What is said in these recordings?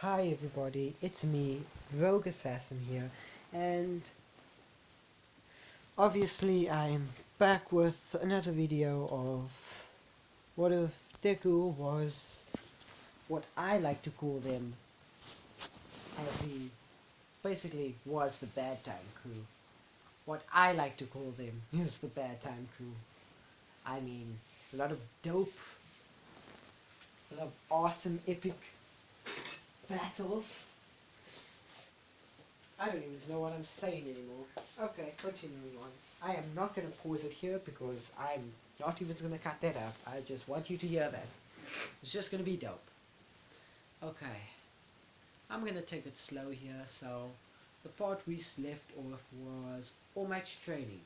Hi everybody, it's me, Rogue Assassin here, and obviously I'm back with another video of what if Deku was what I like to call them, as he basically was the bad time crew. What I like to call them is the bad time crew. I mean, a lot of dope, a lot of awesome epic battles. I don't even know what I'm saying anymore. Okay, continuing on. I am not going to pause it here because I'm not even going to cut that out. I just want you to hear that. It's just going to be dope. Okay, I'm going to take it slow here. So, the part we left off was All Might's training.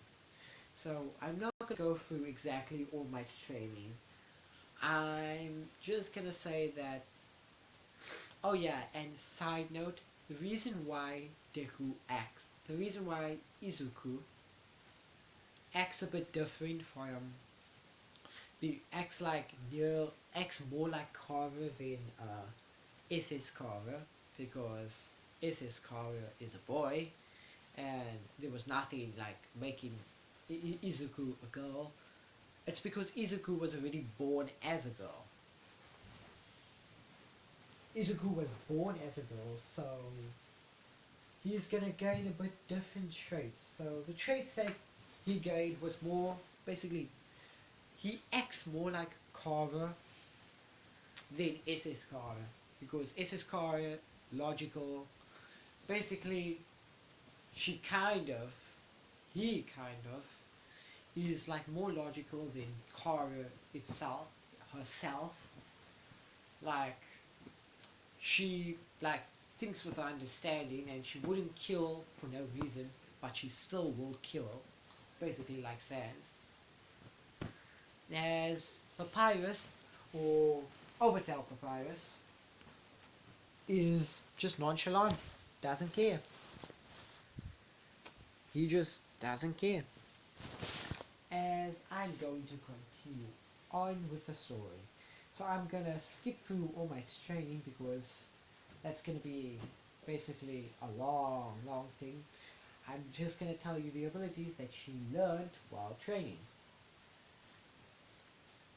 So, I'm not going to go through exactly All Might's training. I'm just going to say that. Oh, yeah, and side note, the reason why Deku acts, the reason why Izuku acts a bit different from the acts more like Carver than SS Carver, because SS Carver is a boy and there was nothing like making Izuku a girl. It's because Izuku was already born as a girl. Izuku was born as a girl, so he's gonna gain a bit different traits. So the traits that he gained was more basically he acts more like Carver than SS Carver, because SS Carver logical, basically she kind of he kind of is like more logical than Carver itself herself. Like she like thinks with her understanding and she wouldn't kill for no reason, but she still will kill, basically like Sans. As Papyrus, or Overtail Papyrus, is just nonchalant, doesn't care. He just doesn't care. As I'm going to continue on with the story. So I'm gonna skip through All Might's training because that's gonna be basically a long thing. I'm just gonna tell you the abilities that she learned while training.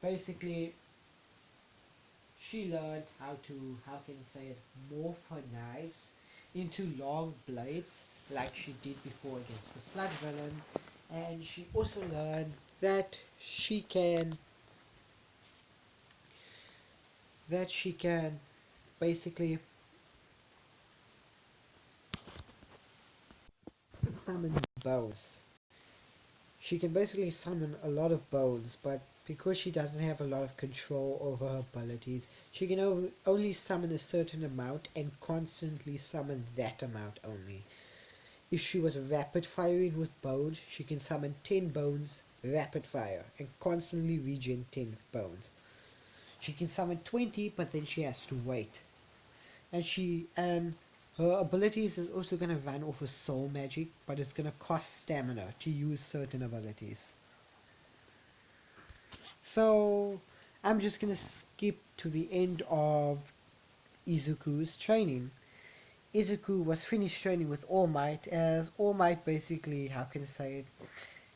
Basically, she learned how can you say it, morph her knives into long blades like she did before against the slug villain, and she also learned that she can basically summon bones. She can basically summon a lot of bones, but because she doesn't have a lot of control over her abilities, she can only summon a certain amount and constantly summon that amount only. If she was rapid firing with bones, she can summon 10 bones rapid fire and constantly regen 10 bones. She can summon 20, but then she has to wait. And her abilities is also going to run off of soul magic, but it's going to cost stamina to use certain abilities. So I'm just going to skip to the end of Izuku's training. Izuku was finished training with All Might, as All Might basically, how can I say it,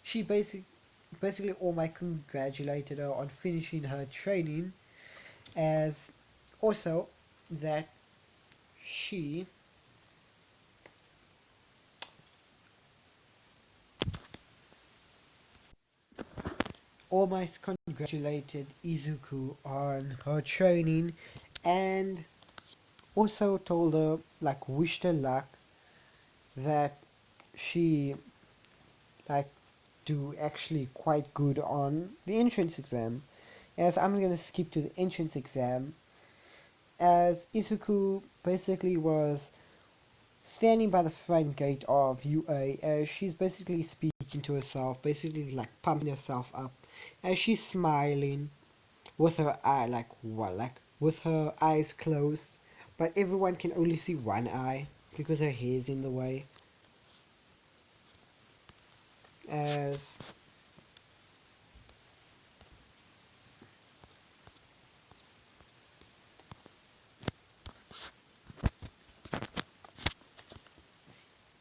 she basically All Might congratulated her on finishing her training, as also that she All Might congratulated Izuku on her training, and also told her, like, wished her luck, that she like do actually quite good on the entrance exam. As I'm gonna skip to the entrance exam, as Izuku basically was standing by the front gate of UA, as she's basically speaking to herself, basically like pumping herself up, as she's smiling with her with her eyes closed, but everyone can only see one eye because her hair's in the way. As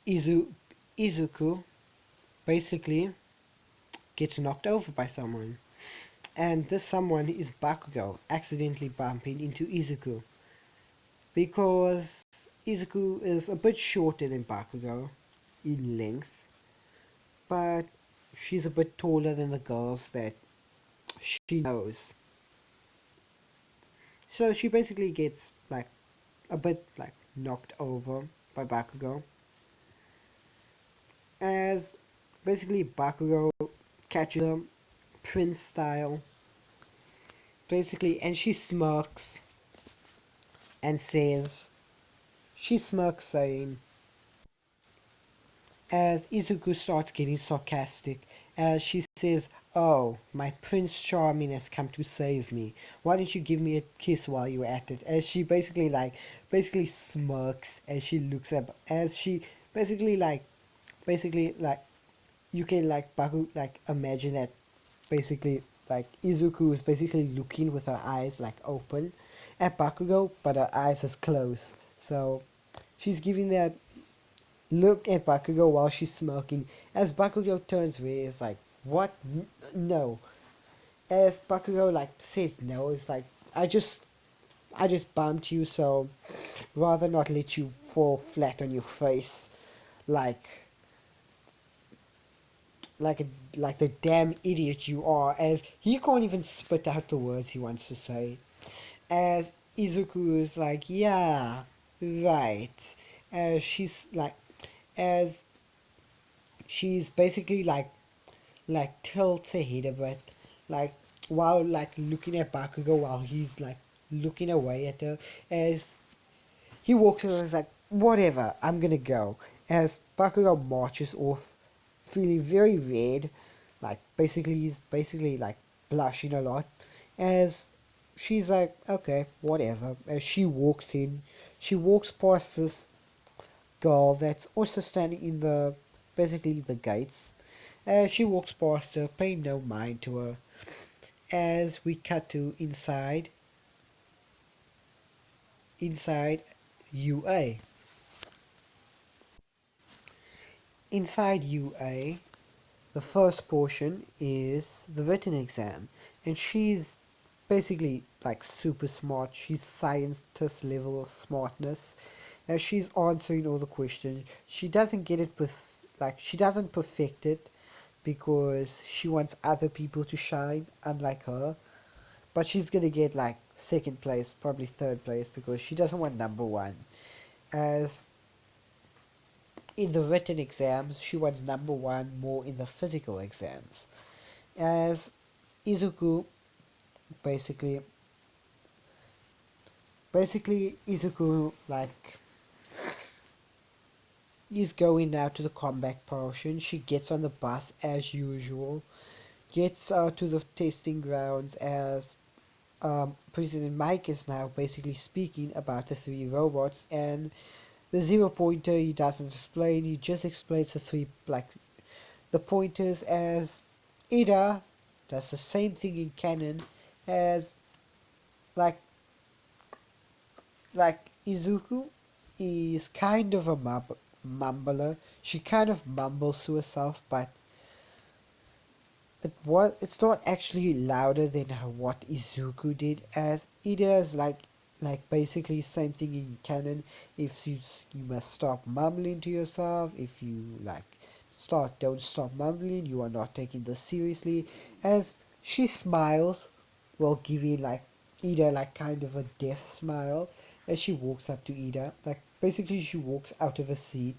Izu Izuku basically gets knocked over by someone, and this someone is Bakugo accidentally bumping into Izuku because Izuku is a bit shorter than Bakugo in length, but she's a bit taller than the girls that she knows. So she basically gets like a bit like knocked over by Bakugo as basically Bakugo catches her prince style basically, and and says she smirks saying as Izuku starts getting sarcastic as she says, "Oh, my Prince Charming has come to save me. Why don't you give me a kiss while you're at it?" As she basically smirks as she looks up as she basically like you can like Baku like imagine that basically like Izuku is basically looking with her eyes like open at Bakugo, but her eyes is closed. So she's giving that look at Bakugo while she's smirking. As Bakugo turns red, it's like, what? No. As Bakugo like says no, it's like, I just bumped you, so rather not let you fall flat on your face, like, like a, like the damn idiot you are. As he can't even spit out the words he wants to say. As Izuku is like, yeah, right. As she's like, as she's basically like tilts her head a bit, like while like looking at Bakugo while he's like looking away at her as he walks in and is like, whatever, I'm gonna go. As Bakugo marches off, feeling very red, like basically he's basically like blushing a lot. As she's like, okay, whatever. As she walks past this girl that's also standing in the basically the gates. As she walks past her, paying no mind to her. As we cut to inside UA. Inside UA, the first portion is the written exam, and she's basically like super smart. She's scientist level of smartness. As she's answering all the questions, she doesn't get it like she doesn't perfect it because she wants other people to shine, unlike her. But she's gonna get like second place, probably third place, because she doesn't want number one. As in the written exams, she wants number one more in the physical exams. As Izuku basically, Izuku like is going now to the combat portion. She gets on the bus as usual, gets to the testing grounds as President Mike is now basically speaking about the three robots and the zero pointer he doesn't explain, he just explains the three like the pointers as Ida does the same thing in canon as like Izuku is kind of a mumbler. She kind of mumbles to herself, but it's not actually louder than what Izuku did. As Ida is like basically same thing in canon. If you must stop mumbling to yourself. If you like don't stop mumbling. You are not taking this seriously. As she smiles while giving like Ida like kind of a death smile as she walks up to Ida. Like basically she walks out of a seat,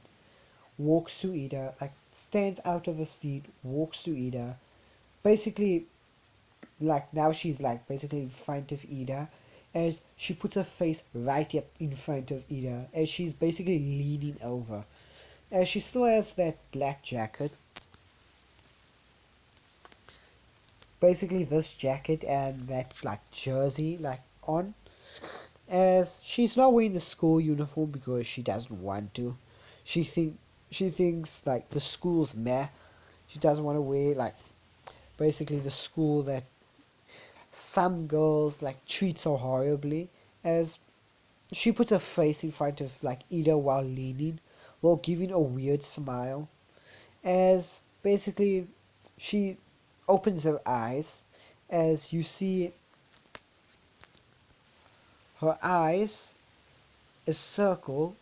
walks to Ida, like stands out of a seat, walks to Ida. Basically like now she's like basically in front of Ida as she puts her face right up in front of Ida as she's basically leaning over. As she still has that black jacket. Basically this jacket and that like jersey like on. As she's not wearing the school uniform because she doesn't want to. She think she thinks like the school's meh. She doesn't want to wear like basically the school that some girls like treat so horribly. As she puts her face in front of like Ida while leaning while giving a weird smile. As basically she opens her eyes, as you see her eyes, a circle,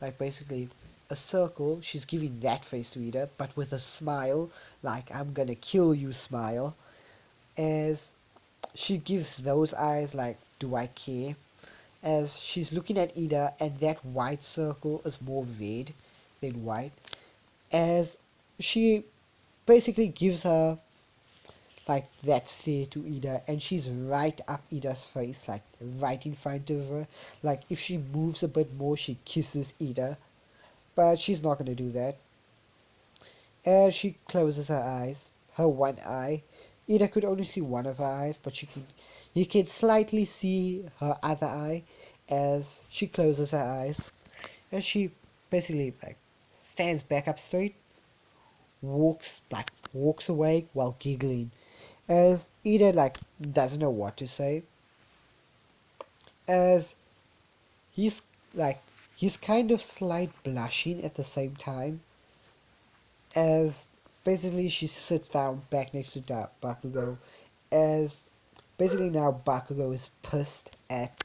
like basically a circle. She's giving that face to Ida, but with a smile, like I'm gonna kill you smile. As she gives those eyes, like, do I care? As she's looking at Ida, and that white circle is more red than white. As she basically gives her like that stare to Ida, and she's right up Ida's face, like right in front of her. Like if she moves a bit more, she kisses Ida, but she's not gonna do that. As she closes her eyes, her one eye, Ida could only see one of her eyes, but you can slightly see her other eye as she closes her eyes. And she basically like stands back up straight, walks away while giggling. As Ida like doesn't know what to say. As he's like he's kind of slight blushing at the same time. As basically she sits down back next to Bakugo, as basically now Bakugo is pissed at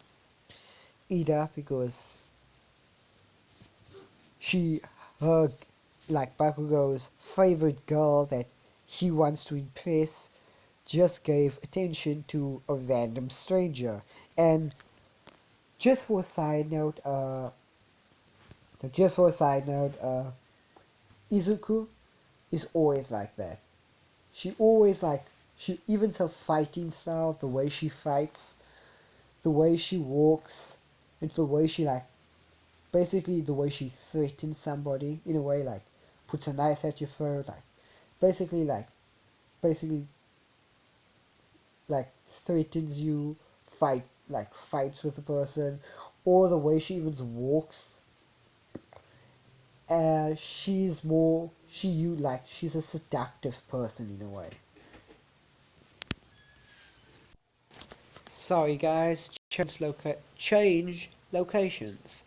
Ida because she, her, like Bakugo's favorite girl that he wants to impress, just gave attention to a random stranger. And just for a side note, Izuku is always like that. She always like she even her fighting style, the way she fights, the way she walks, and the way she like basically the way she threatens somebody in a way like puts a knife at your throat, like basically like basically like threatens you, fights with the person, or the way she even walks. She's more she you like she's a seductive person in a way. Sorry guys, change locations.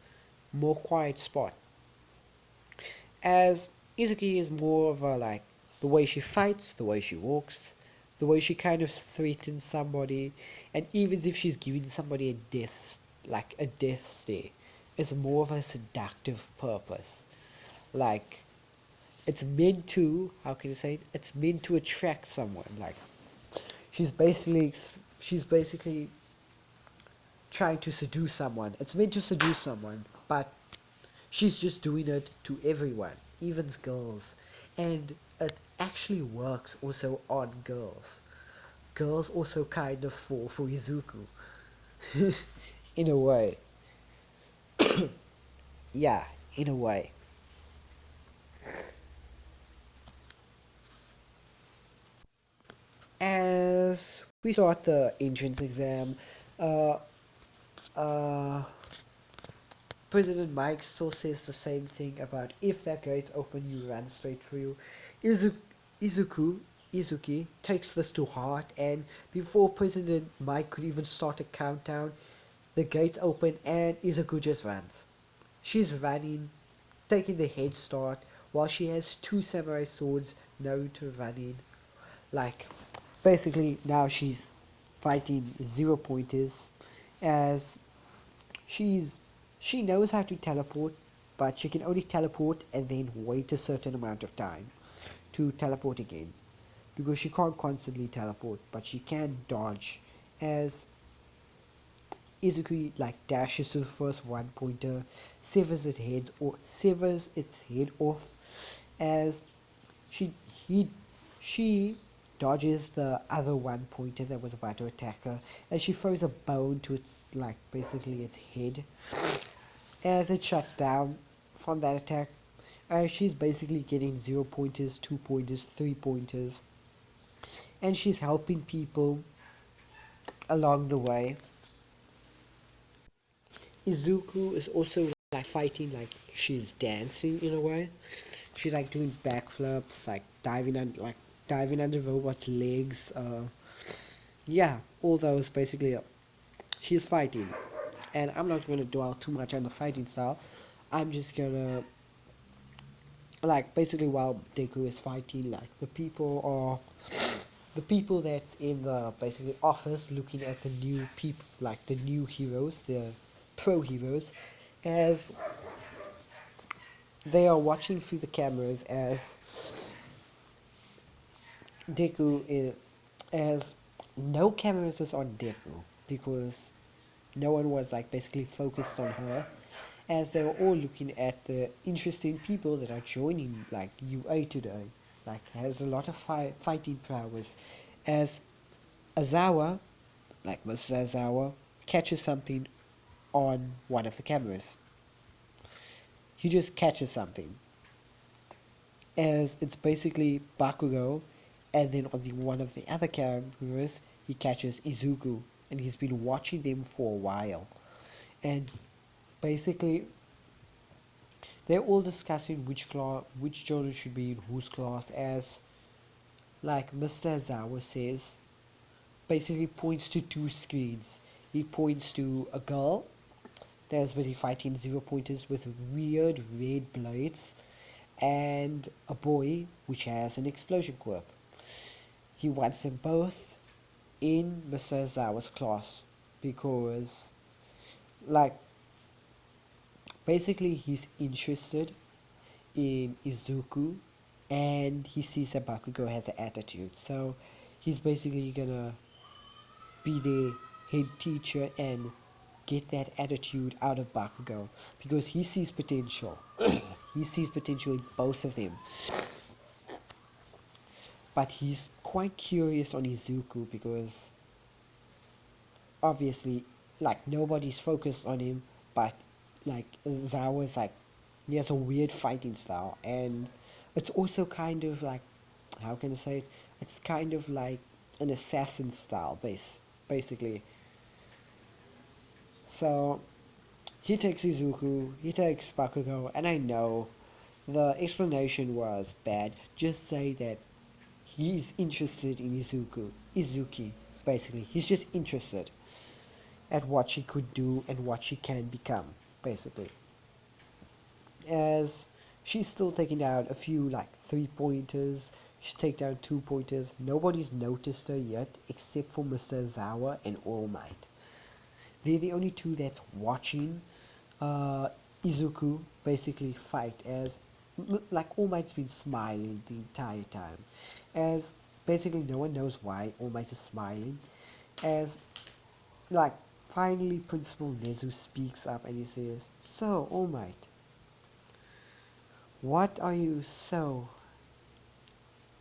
More quiet spot. As Izuki is more of a like the way she fights, the way she walks, the way she kind of threatens somebody, and even if she's giving somebody a death stare, it's more of a seductive purpose. Like it's meant to, how can you say it? It's meant to attract someone. Like she's basically she's basically trying to seduce someone. It's meant to seduce someone, but she's just doing it to everyone, even girls. And it actually works also on girls. Girls also kind of fall for Izuku. In a way. Yeah, in a way. As we start the entrance exam, uh, uh, President Mike still says the same thing about if that gate's open, you run straight through. Izu- Izuku, Izuki takes this to heart, and before President Mike could even start a countdown, the gates open and Izuku just runs. She's running, taking the head start, while she has two samurai swords, Naruto running. Like, basically now she's fighting zero pointers, as She's she knows how to teleport, but she can only teleport and then wait a certain amount of time to teleport again. Because she can't constantly teleport, but she can dodge. As Izuku like dashes to the first one pointer, severs its head off, as she he she dodges the other one pointer that was about to attack her, and she throws a bone to its like basically its head. As it shuts down from that attack, she's basically getting 0 pointers, 2 pointers, 3 pointers, and she's helping people along the way. Izuku is also like fighting like she's dancing in a way. She's like doing backflips, like diving under robots' legs. Yeah, all those basically. She's fighting, and I'm not going to dwell too much on the fighting style. I'm just gonna like basically while Deku is fighting, like the people that's in the basically office looking at the new people, like the new heroes, the pro heroes, as they are watching through the cameras as Deku is, as no cameras is on Deku because no one was like basically focused on her, as they were all looking at the interesting people that are joining like UA today, like has a lot of fighting prowess, as Azawa, like Mr. Azawa, catches something on one of the cameras. He just catches something, as it's basically Bakugo, and then on the one of the other cameras he catches Izuku, and he's been watching them for a while, and basically they're all discussing which children should be in whose class, as like Mr. Azawa says, basically points to two screens. He points to a girl that's busy fighting zero pointers with weird red blades, and a boy which has an explosion quirk. He wants them both in Mr. Azawa's class because, like, basically he's interested in Izuku, and he sees that Bakugo has an attitude, so he's basically gonna be the head teacher and get that attitude out of Bakugo because he sees potential. He sees potential in both of them, but he's quite curious on Izuku because obviously, like, nobody's focused on him, but like Zawa's like, he has a weird fighting style, and it's also kind of like, how can I say it? It's kind of like an assassin style basically. So he takes Izuku, he takes Bakugo, and I know the explanation was bad. Just say that he's interested in Izuki, basically. He's just interested at what she could do and what she can become, basically. As she's still taking down a few like 3 pointers, she take down 2 pointers. Nobody's noticed her yet except for Mr. Zawa and All Might. They're the only two that's watching uh, Izuku basically fight, as like All Might's been smiling the entire time, as basically no one knows why All Might is smiling, as like finally Principal Nezu speaks up and he says, "So All Might, what are you so,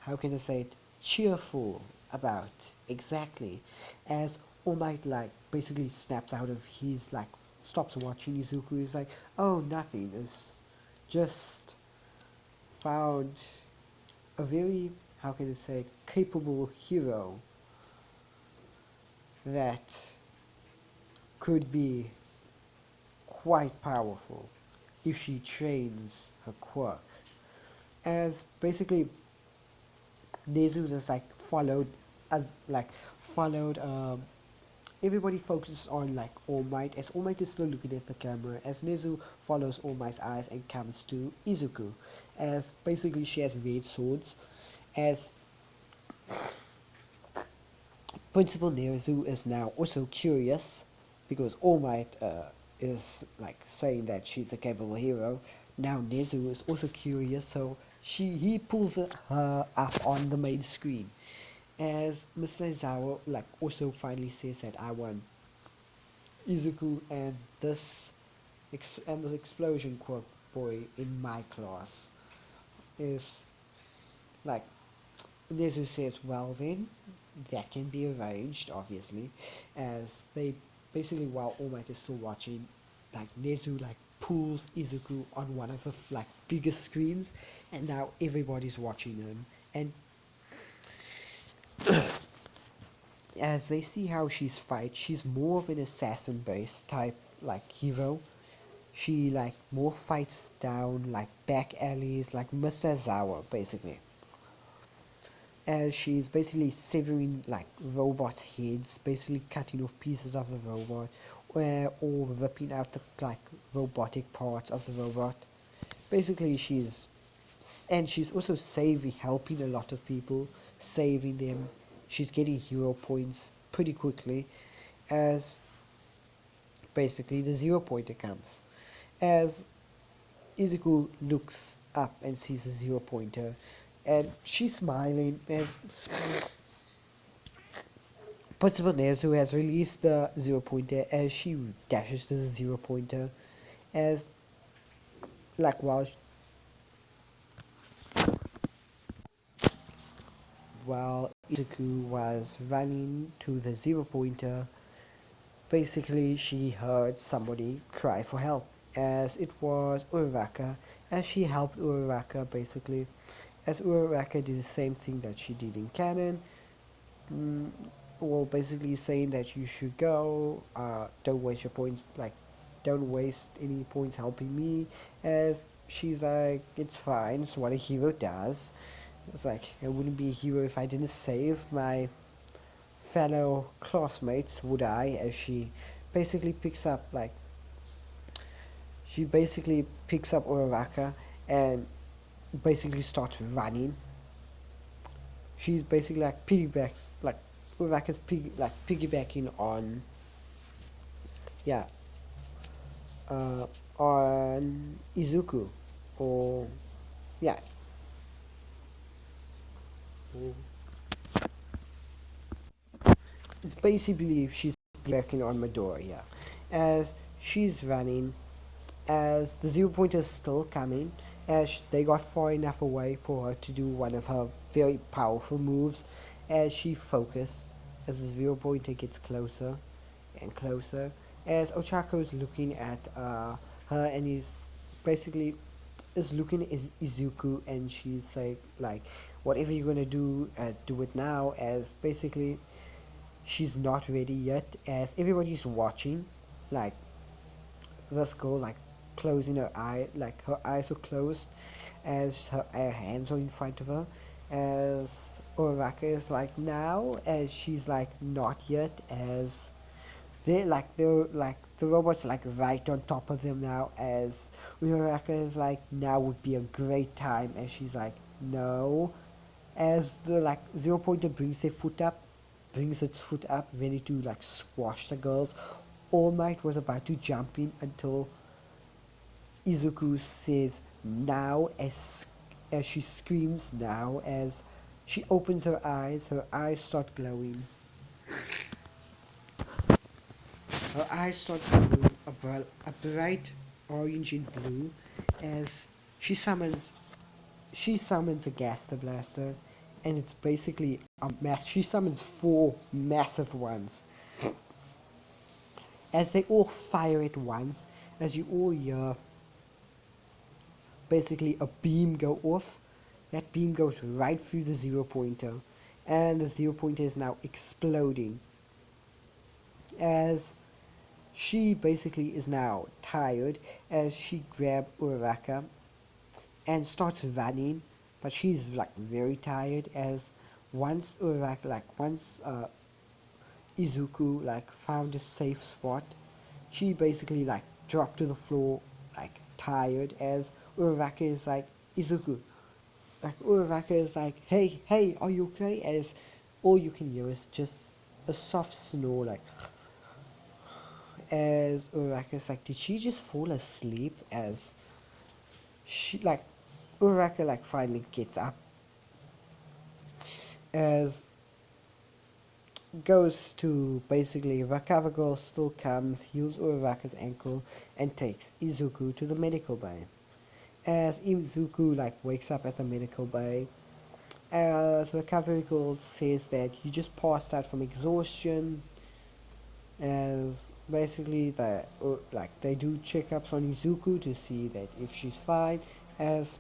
how can I say it, cheerful about exactly?" As All Might like basically snaps out of his like, stops watching Izuku. He's like, "Oh, nothing. It's just found a very, how can I say it, capable hero that could be quite powerful if she trains her quirk." As basically Nezu just like followed, as like followed everybody focuses on like All Might, as All Might is still looking at the camera, as Nezu follows All Might's eyes and comes to Izuku, as basically she has red swords, as Principal Nezu is now also curious because All Might is like saying that she's a capable hero. Now Nezu is also curious, so he pulls her up on the main screen, as Mr. Izawa like also finally says that I want Izuku and the explosion quirk boy in my class. Is like Nezu says, well then, that can be arranged, obviously, as they basically, while All Might is still watching, like Nezu like pulls Izuku on one of the like biggest screens, and now everybody's watching him, and as they see how she's more of an assassin-based type like hero. She like more fights down like back alleys, like Mr. Zawa, basically, as she's basically severing like robots' heads, basically cutting off pieces of the robot, or ripping out the like robotic parts of the robot. Basically, she's and she's also helping a lot of people, saving them. She's getting hero points pretty quickly as basically the 0 pointer comes. As Izuku looks up and sees the 0 pointer, and she's smiling as Principal Nezu has released the 0 pointer as she dashes to the 0 pointer as like while Izuku was running to the 0 pointer, basically she heard somebody cry for help as it was Uraraka, as she helped Uraraka basically, as Uraraka did the same thing that she did in canon. mm, well, basically saying that you should go, don't waste your points, like don't waste any points helping me, as she's like, it's fine, it's what a hero does. It's like, I wouldn't be a hero if I didn't save my fellow classmates, would I? As basically picks up like she basically picks up Uraraka and basically starts running. She's basically like piggybacks, like Uraraka's piggybacking on, yeah, uh, on Izuku, or yeah, it's basically she's piggybacking on Midoriya, as she's running, as the 0 pointer is still coming, as they got far enough away for her to do one of her very powerful moves, as she focused, as the 0 pointer gets closer and closer, as Ochako is looking at her, and he's basically is looking at Izuku, and she's like whatever you're gonna do, do it now, as basically she's not ready yet, as everybody's watching, like this girl like closing her eye, like her eyes are closed as her hands are in front of her, as Uraraka is like now, as she's like not yet, as they're like the robots like right on top of them now, as Uraraka is like now would be a great time, as she's like no, as the like 0 pointer brings its foot up ready to like squash the girls. All Might was about to jump in until Izuku says now, as she screams now, as she opens her eyes start glowing. Her eyes start glowing a bright orange and blue, as she summons a Gaster Blaster, and it's basically she summons four massive ones, as they all fire at once, as you all hear basically a beam go off. That beam goes right through the 0 pointer, and the 0 pointer is now exploding, as she basically is now tired, as she grabs Uraraka and starts running, but she's like very tired, as once Izuku like found a safe spot, she basically like dropped to the floor like tired, as Uraraka is like, Izuku, like Uraraka is like, hey, are you okay? As all you can hear is just a soft snore, like, as Uraraka is like, did she just fall asleep? As she like Uraraka like finally gets up, as goes to basically Recover Girl still comes, heals Uraraka's ankle, and takes Izuku to the medical bay. As Izuku like wakes up at the medical bay, as Recovery Girl says that you just passed out from exhaustion, as basically they do checkups on Izuku to see that if she's fine, as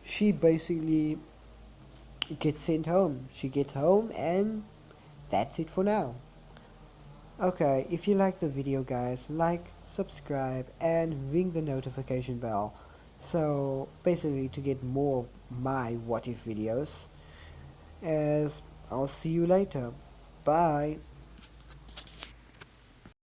she basically gets sent home. She gets home, and that's it for now. Okay, if you like the video guys, like, subscribe, and ring the notification bell. So basically to get more of my what if videos, as I'll see you later. Bye.